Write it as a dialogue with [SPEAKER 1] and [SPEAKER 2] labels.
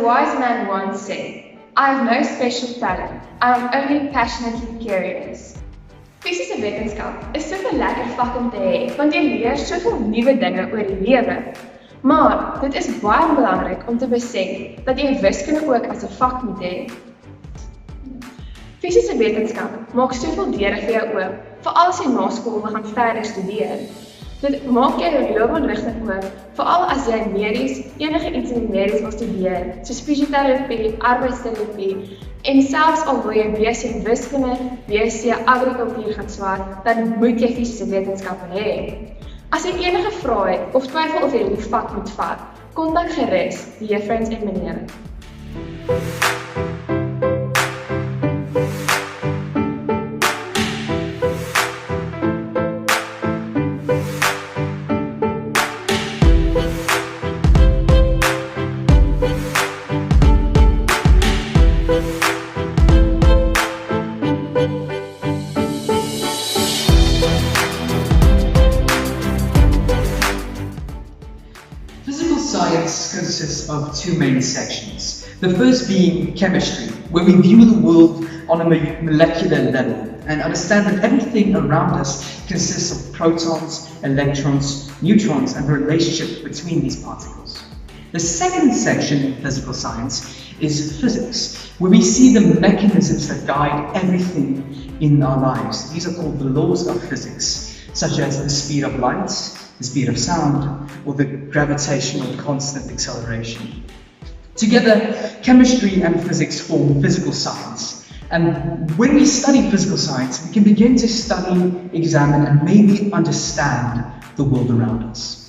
[SPEAKER 1] wise man once said, I have no special talent, I am only passionately curious. Fisiese wetenskap is super lekker fucking te hê, want jy leer soveel nuwe dinge oor die lewe. Maar dit is baie belangrik om te besef dat jy wiskunde ook as 'n vak moet hê. Fisiese wetenskap maak soveel deure vir jou oop, veral as jy na skool wil gaan verder studeer. Dit maak jou loopbaanrigting oop, veral as jy enige iets in die medies wil studeer, soos fisioterapie, arbeidsterapie, en selfs al wil jy BSc wiskunde, BSc agrikultuur gaan swaar, dan moet jy fisiese wetenskappe hê. As jy enige vrae het of twyfel of jy die vak moet vat, kontak gerus die juffrouens en meneer.
[SPEAKER 2] Physical science consists of two main sections. The first being chemistry, where we view the world on a molecular level and understand that everything around us consists of protons, electrons, neutrons, and the relationship between these particles. The second section in physical science is physics, where we see the mechanisms that guide everything in our lives. These are called the laws of physics, such as the speed of light, the speed of sound, or the gravitational constant acceleration. Together, chemistry and physics form physical science. And when we study physical science, we can begin to study, examine, and maybe understand the world around us.